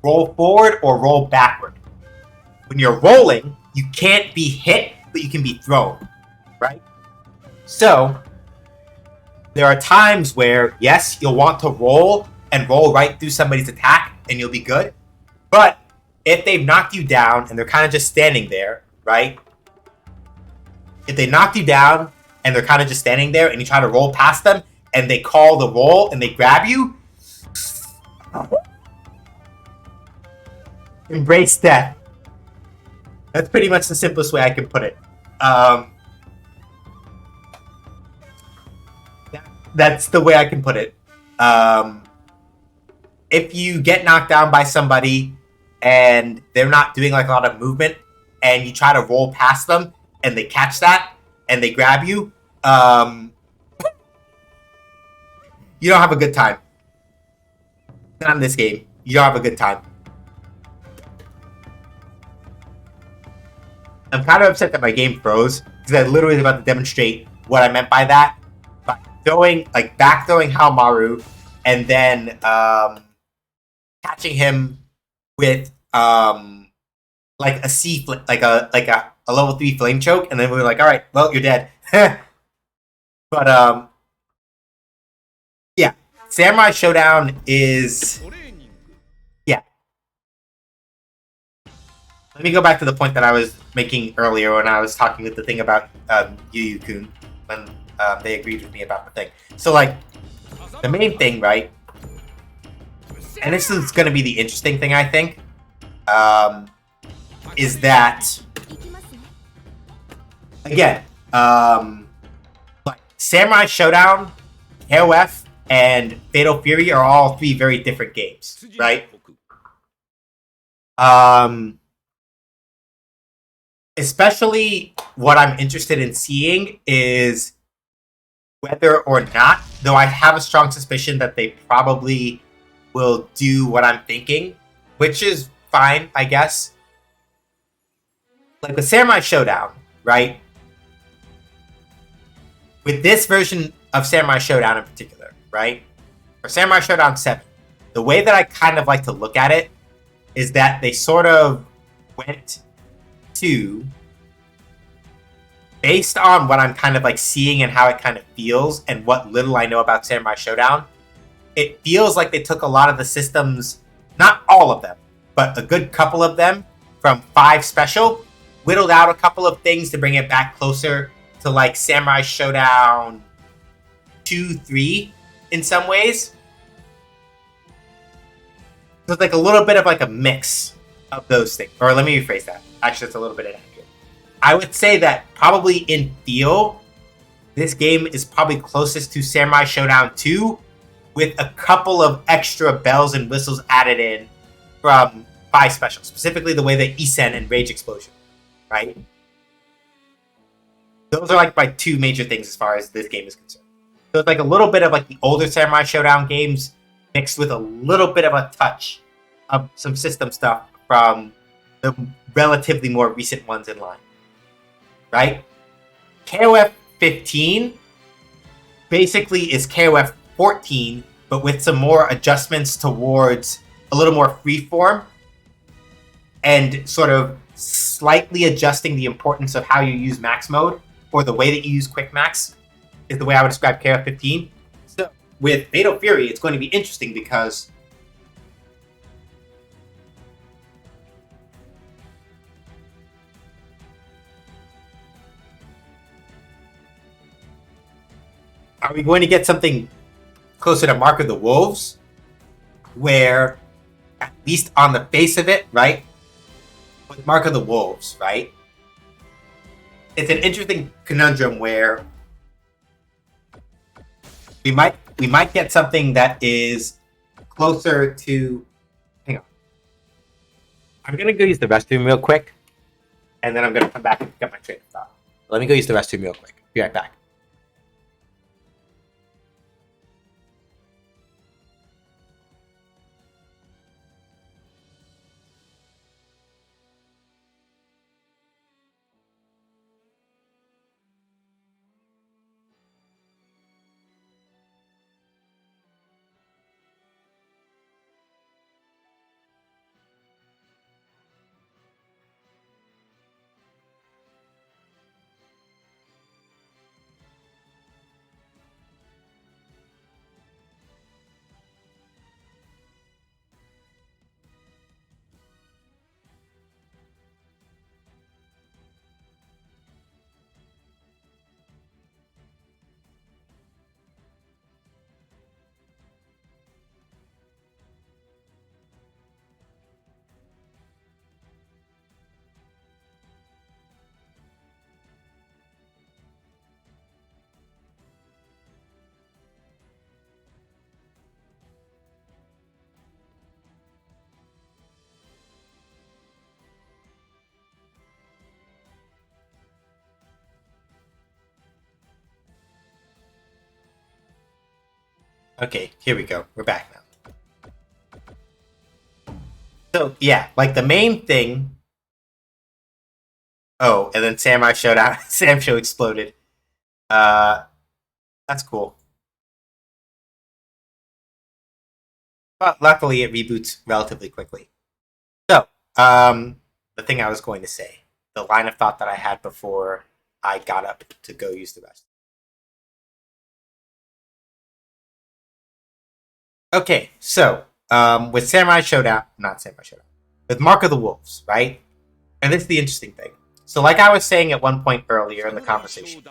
roll forward or roll backward. When you're rolling, you can't be hit, but you can be thrown, right? So there are times where, yes, you'll want to roll and roll right through somebody's attack and you'll be good. But if they've knocked you down and they're kind of just standing there, right? If they knocked you down and they're kind of just standing there and you try to roll past them and they call the roll and they grab you, embrace death. That's pretty much the simplest way I can put it. That's the way I can put it. If you get knocked down by somebody and they're not doing like a lot of movement and you try to roll past them and they catch that and they grab you, you don't have a good time. Not in this game. You don't have a good time. I'm kind of upset that my game froze because I literally was about to demonstrate what I meant by that. By throwing, like back throwing Haomaru and then catching him with like a C, like a level 3 flame choke, and then we were like, all right, well, you're dead. But yeah, Samurai Showdown is, yeah. Let me go back to the point that I was making earlier when I was talking with the thing about Yu Yu Kun when they agreed with me about the thing. So like the main thing, right? And this is going to be the interesting thing, I think, is that, again, like Samurai Showdown, KOF, and Fatal Fury are all three very different games, right? Especially what I'm interested in seeing is whether or not, though I have a strong suspicion that they probably will do what I'm thinking, which is fine, I guess. Like the Samurai Showdown, right? With this version of Samurai Showdown in particular, right? Or Samurai Showdown 7, the way that I kind of like to look at it is that they sort of went to, based on what I'm kind of like seeing and how it kind of feels and what little I know about Samurai Showdown, it feels like they took a lot of the systems, not all of them, but a good couple of them from 5 Special, whittled out a couple of things to bring it back closer to like Samurai Showdown 2, 3 in some ways. So it's like a little bit of like a mix of those things. Or let me rephrase that. Actually, it's a little bit inaccurate. I would say that probably in feel, this game is probably closest to Samurai Showdown 2 with a couple of extra bells and whistles added in from 5 Special. Specifically the way that Isen and Rage Explosion, right? Those are like my 2 major things as far as this game is concerned. So it's like a little bit of like the older Samurai Showdown games mixed with a little bit of a touch of some system stuff from the relatively more recent ones in line, right? KOF 15 basically is KOF 14, but with some more adjustments towards a little more freeform and sort of slightly adjusting the importance of how you use max mode or the way that you use quick max is the way I would describe KOF 15. So with Fatal Fury, it's going to be interesting because are we going to get something closer to Mark of the Wolves, where, at least on the face of it, right, with Mark of the Wolves, right, it's an interesting conundrum where we might get something that is closer to. Hang on, I'm gonna go use the restroom real quick, and then I'm gonna come back and get my train of thought. Let me go use the restroom real quick. Be right back. Okay, here we go. We're back now. So, yeah, like the main thing... Oh, and then Samurai Showdown. Samsho exploded. That's cool. But luckily, it reboots relatively quickly. So, the thing I was going to say, the line of thought that I had before I got up to go use the restroom. Okay, so with Samurai Showdown, not Samurai Showdown, with Mark of the Wolves, right? And this is the interesting thing. So, like I was saying at one point earlier in the conversation,